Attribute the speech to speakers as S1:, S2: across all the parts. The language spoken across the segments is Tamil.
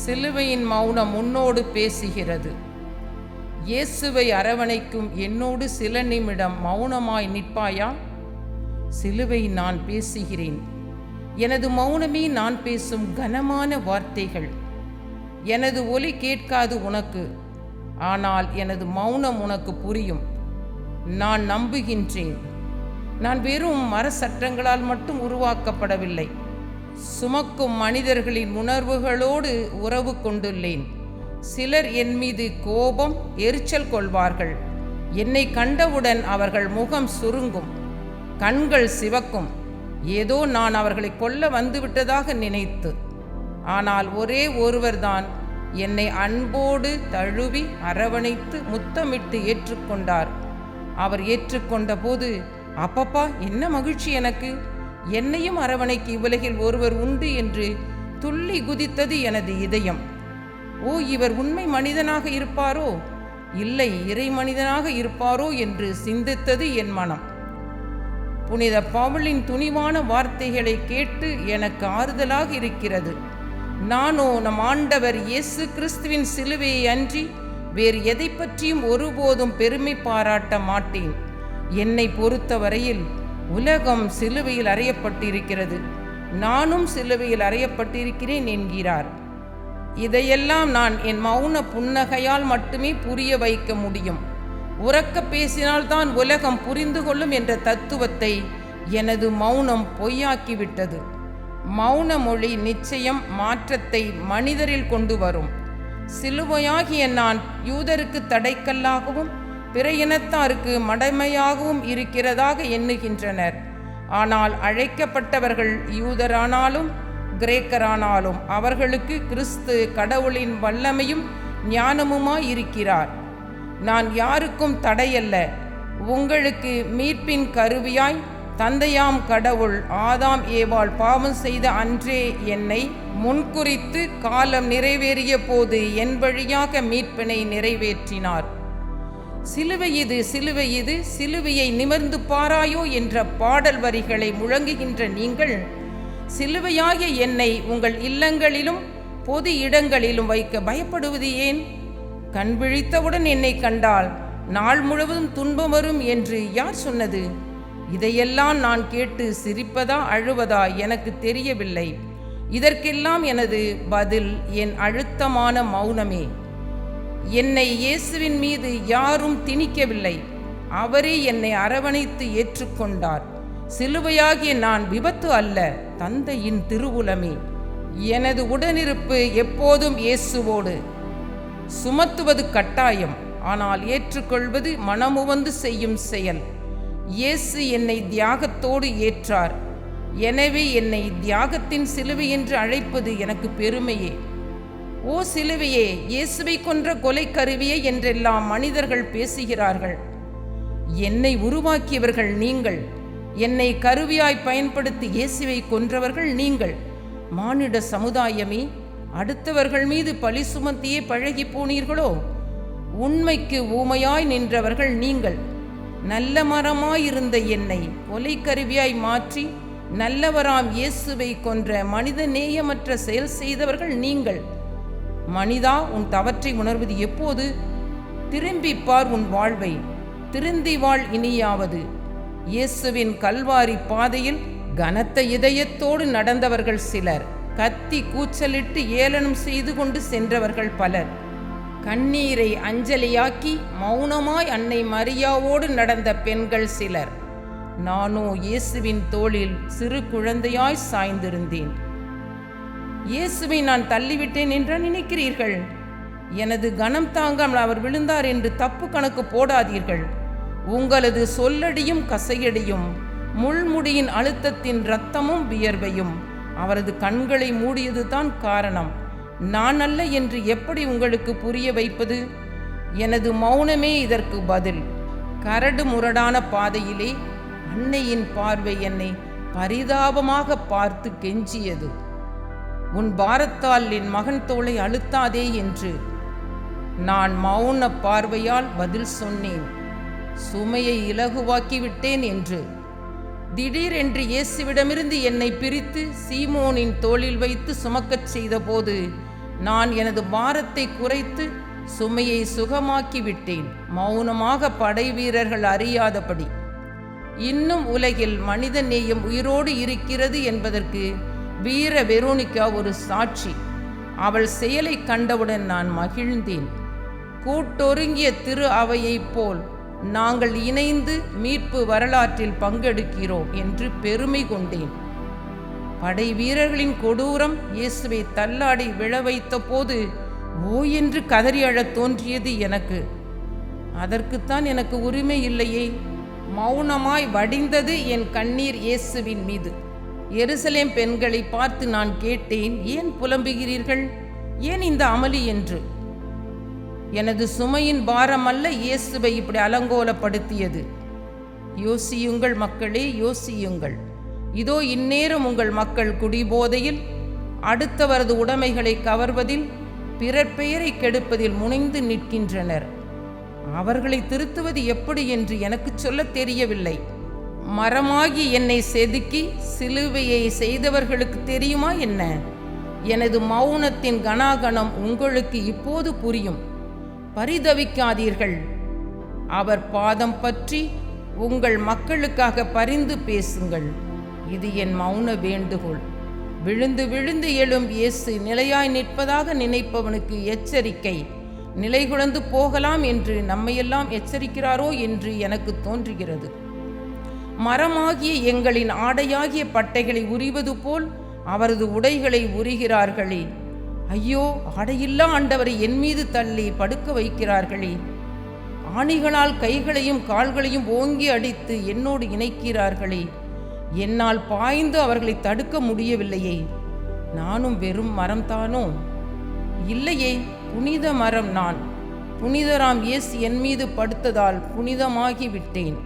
S1: சிலுவையின் மௌனம் உன்னோடு பேசுகிறது. இயேசுவை அரவணைக்கும் என்னோடு சில நிமிடம் மௌனமாய் நிற்பாயா? சிலுவை நான் பேசுகிறேன். எனது மௌனமே நான் பேசும் கனமான வார்த்தைகள். எனது ஒலி கேட்காது உனக்கு, ஆனால் எனது மௌனம் உனக்கு புரியும். நான் நம்புகின்றேன். நான் வெறும் மர சட்டங்களால் மட்டும் உருவாக்கப்படவில்லை. சுமக்கும் மனிதர்களின் உணர்வுகளோடு உறவு கொண்டுள்ளேன். சிலர் என் மீது கோபம், எரிச்சல் கொள்வார்கள். என்னை கண்டவுடன் அவர்கள் முகம் சுருங்கும், கண்கள் சிவக்கும், ஏதோ நான் அவர்களை கொல்ல வந்துவிட்டதாக நினைத்து. ஆனால் ஒரே ஒருவர்தான் என்னை அன்போடு தழுவி அரவணைத்து முத்தமிட்டு ஏற்றுக்கொண்டார். அவர் ஏற்றுக்கொண்ட போது, அப்பப்பா என்ன மகிழ்ச்சி எனக்கு! என்னையும் அரவணைக்கு இவ்வுலகில் ஒருவர் உண்டு என்று துள்ளி குதித்தது எனது இதயம். ஓ, இவர் உண்மை மனிதனாக இருப்பாரோ, இல்லை இறை மனிதனாக இருப்பாரோ என்று சிந்தித்தது என் மனம். புனித பவுலின் துணிவான வார்த்தைகளை கேட்டு எனக்கு ஆறுதலாக இருக்கிறது. நானோ நம் ஆண்டவர் இயேசு கிறிஸ்துவின் சிலுவையை அன்றி வேறு எதை பற்றியும் ஒருபோதும் பெருமை பாராட்ட மாட்டேன். என்னை பொறுத்தவரையில் உலகம் சிலுவையில் அறையப்பட்டிருக்கிறது, நானும் சிலுவையில் அறையப்பட்டிருக்கிறேன் என்கிறார். இதையெல்லாம் நான் என் மௌன புன்னகையால் மட்டுமே புரிய வைக்க முடியும். உரக்க பேசினால்தான் உலகம் புரிந்து கொள்ளும் என்ற தத்துவத்தை எனது மௌனம் பொய்யாக்கிவிட்டது. மௌன மொழி நிச்சயம் மாற்றத்தை மனிதரில் கொண்டு வரும். சிலுவையாகிய நான் யூதருக்கு தடைக்கல்லாகவும் பிற இனத்தாருக்கு மடமையாகவும் இருக்கிறதாக எண்ணுகின்றனர். ஆனால் அழைக்கப்பட்டவர்கள் யூதரானாலும் கிரேக்கரானாலும் அவர்களுக்கு கிறிஸ்து கடவுளின் வல்லமையும் ஞானமுமாய் இருக்கிறார். நான் யாருக்கும் தடையல்ல. உங்களுக்கு மீட்பின் கருவியாய் தந்தையாம் கடவுள் ஆதாம் ஏவாள் பாவம் செய்த அன்றே என்னை முன்குறித்து காலம் நிறைவேறிய போது என் வழியாக மீட்பினை நிறைவேற்றினார். சிலுவை இது, சிலுவை இது, சிலுவையை நிமிர்ந்து பாராயோ என்ற பாடல் வரிகளை முழங்குகின்ற நீங்கள் சிலுவையாகிய என்னை உங்கள் இல்லங்களிலும் பொது இடங்களிலும் வைக்க பயப்படுவது ஏன்? கண் விழித்தவுடன் என்னை கண்டால் நாள் முழுவதும் துன்பம் வரும் என்று யார் சொன்னது? இதையெல்லாம் நான் கேட்டு சிரிப்பதா அழுவதா எனக்கு தெரியவில்லை. இதற்கெல்லாம் எனது பதில் என் அழுத்தமான மௌனமே. என்னை இயேசுவின் மீது யாரும் திணிக்கவில்லை. அவரே என்னை அரவணைத்து ஏற்றுக்கொண்டார். சிலுவையாகிய நான் விபத்து அல்ல, தந்தையின் திருவுலமே. எனது உடனிருப்பு எப்போதும் இயேசுவோடு. சுமத்துவது கட்டாயம், ஆனால் ஏற்றுக்கொள்வது மனமுவந்து செய்யும் செயல். இயேசு என்னை தியாகத்தோடு ஏற்றார். எனவே என்னை தியாகத்தின் சிலுவை என்று அழைப்பது எனக்கு பெருமையே. ஓ சிலுவையே, இயேசுவை கொன்ற கொலை கருவியே என்றெல்லாம் மனிதர்கள் பேசுகிறார்கள். என்னை உருவாக்கியவர்கள் நீங்கள். என்னை கருவியாய் பயன்படுத்தி இயேசுவை கொன்றவர்கள் நீங்கள். மானிட சமுதாயமே, அடுத்தவர்கள் மீது பழி சுமத்தியே பழகி போனீர்களோ? உண்மைக்கு ஊமையாய் நின்றவர்கள் நீங்கள். நல்ல மரமாயிருந்த என்னை கொலை கருவியாய் மாற்றி நல்லவராம் இயேசுவை கொன்ற மனித நேயமற்ற செயல் செய்தவர்கள் நீங்கள். மனிதா, உன் தவற்றை உணர்வது எப்போது? திரும்பிப்பார் உன் வாழ்வை, திருந்தி வாழ் இனியாவது. இயேசுவின் கல்வாரி பாதையில் கனத்த இதயத்தோடு நடந்தவர்கள் சிலர். கத்தி கூச்சலிட்டு ஏளனம் செய்து கொண்டு சென்றவர்கள் பலர். கண்ணீரை அஞ்சலியாக்கி மௌனமாய் அன்னை மரியாவோடு நடந்த பெண்கள் சிலர். நானோ இயேசுவின் தோளில் சிறு குழந்தையாய் சாய்ந்திருந்தேன். இயேசுவை நான் தள்ளிவிட்டேன் என்று நினைக்கிறீர்கள்? எனது கனம் தாங்காமல் அவர் விழுந்தார் என்று தப்பு கணக்கு போடாதீர்கள். உங்களது சொல்லடியும் கசையடியும் முள்முடியின் அழுத்தத்தின் இரத்தமும் வியர்வையும் அவரது கண்களை மூடியதுதான் காரணம். நான் அல்ல என்று எப்படி உங்களுக்கு புரிய வைப்பது? எனது மௌனமே இதற்கு பதில். கரடு முரடான பாதையிலே அன்னையின் பார்வை என்னை பரிதாபமாக பார்த்து கெஞ்சியது. உன் பாரத்தால் என் மகன் தோளை அழுத்தாதே என்று. நான் மௌன பார்வையால் பதில் சொன்னேன், சுமையை இலகுவாக்கிவிட்டேன் என்று. திடீரென்று இயேசுவிடமிருந்து என்னை பிரித்து சீமோனின் தோளில் வைத்து சுமக்கச் செய்த போது நான் எனது பாரத்தை குறைத்து சுமையை சுகமாக்கி விட்டேன். மௌனமாக படை வீரர்கள் அறியாதபடி. இன்னும் உலகில் மனித நேயம் உயிரோடு இருக்கிறது என்பதற்கு வீர வெரோனிகா ஒரு சாட்சி. அவள் செயலை கண்டவுடன் நான் மகிழ்ந்தேன். கூட்டொருங்கிய திரு அவையைப் போல் நாங்கள் இணைந்து மீட்பு வரலாற்றில் பங்கெடுக்கிறோம் என்று பெருமை கொண்டேன். படை வீரர்களின் கொடூரம் இயேசுவை தள்ளாடி விழ வைத்த போது ஓ என்று கதறி அழத் தோன்றியது எனக்கு. அதற்குத்தான் எனக்கு உரிமை இல்லையே. மௌனமாய் வடிந்தது என் கண்ணீர் இயேசுவின் மீது. எருசலேம் பெண்களை பார்த்து நான் கேட்டேன், ஏன் புலம்புகிறீர்கள், ஏன் இந்த அமளி என்று. எனது சுமையின் பாரம் அல்ல இயேசுவை இப்படி அலங்கோலப்படுத்தியது. யோசியுங்கள் மக்களே, யோசியுங்கள். இதோ இந்நேரம் உங்கள் மக்கள் குடிபோதையில், அடுத்தவரது உடைமைகளை கவர்வதில், பிறர் பெயரை கெடுப்பதில் முனைந்து நிற்கின்றனர். அவர்களை திருத்துவது எப்படி என்று எனக்கு சொல்ல தெரியவில்லை. மரமாகி என்னை செதுக்கி சிலுவையை செய்தவர்களுக்கு தெரியுமா என்ன? எனது மௌனத்தின் கனாகணம் உங்களுக்கு இப்போது புரியும். பரிதவிக்காதீர்கள். அவர் பாதம் பற்றி உங்கள் மக்களுக்காக பரிந்து பேசுங்கள். இது என் மௌன வேண்டுகோள். விழுந்து விழுந்து எழும் இயேசு நிலையாய் நிற்பதாக நினைப்பவனுக்கு எச்சரிக்கை. நிலைகுலந்து போகலாம் என்று நம்மையெல்லாம் எச்சரிக்கிறாரோ என்று எனக்கு தோன்றுகிறது. மரமாகிய எங்களின் ஆடையாகிய பட்டைகளை உரிவது போல் அவரது உடைகளை உரிகிறார்களே. ஐயோ, ஆடையில்லா ஆண்டவரை என் மீது தள்ளி படுக்க வைக்கிறார்களே. ஆணிகளால் கைகளையும் கால்களையும் ஓங்கி அடித்து என்னோடு இணைக்கிறார்களே. என்னால் பாய்ந்து அவர்களை தடுக்க முடியவில்லையே. நானும் வெறும் மரம்தானோ? இல்லையே, புனித மரம் நான். புனிதராம் இயேசு என் மீது படுத்ததால் புனிதமாகி விட்டேன்.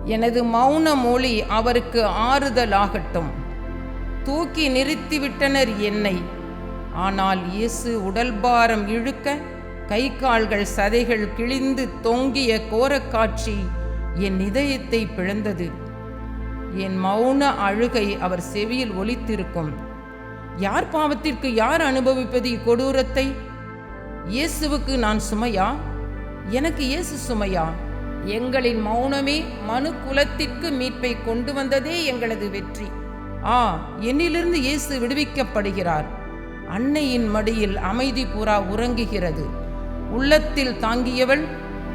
S1: எனது மௌன மொழி அவருக்கு ஆறுதலாகட்டும். தூக்கி நிறுத்திவிட்டனர் என்னை. ஆனால் இயேசு உடல் பாரம் இழுக்க கை கால்கள் சதைகள் கிழிந்து தொங்கிய கோரக்காட்சி என் இதயத்தை பிளந்தது. என் மௌன அழுகை அவர் செவியில் ஒலித்திருக்கும். யார் பாவத்திற்கு யார் அனுபவிப்பது இக்கொடூரத்தை? இயேசுவுக்கு நான் சுமையா? எனக்கு இயேசு சுமையா? எங்களின் மௌனமே மனு குலத்திற்கு மீட்பை கொண்டு வந்ததே எங்களது வெற்றி. என்னிலிருந்து இயேசு விடுவிக்கப்படுகிறார். அன்னையின் மடியில் அமைதி புறா உறங்குகிறது. உள்ளத்தில் தாங்கியவள்,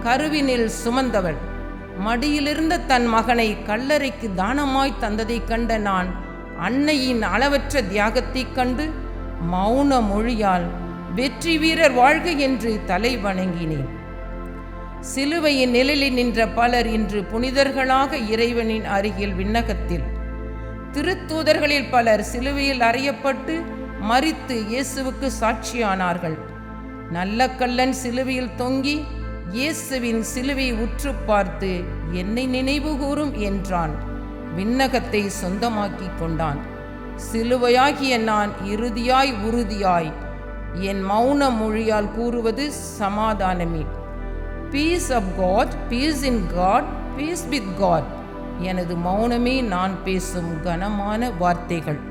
S1: கருவினில் சுமந்தவள், மடியிலிருந்த தன் மகனை கல்லறைக்கு தானமாய் தந்ததை கண்ட நான் அன்னையின் அளவற்ற தியாகத்தைக் கண்டு மௌன மொழியால் வெற்றி வீரர் வாழ்க என்று தலை வணங்கினேன். சிலுவையின் நிழலில் நின்ற பலர் இன்று புனிதர்களாக இறைவனின் அருகில் விண்ணகத்தில். திருத்தூதர்களில் பலர் சிலுவையில் அறையப்பட்டு மரித்து இயேசுவுக்கு சாட்சியானார்கள். நல்ல கள்ளன் சிலுவையில் தொங்கி இயேசுவின் சிலுவை உற்று பார்த்து என்னை நினைவு கூறும் என்றான். விண்ணகத்தை சொந்தமாக்கி கொண்டான். சிலுவையாகிய நான் இறுதியாய் உறுதியாய் என் மௌன மொழியால் கூறுவது சமாதானமே. Peace of God, peace in God, peace with God. எனது மௌனமே நான் பேசும் கனமான வார்த்தைகள்.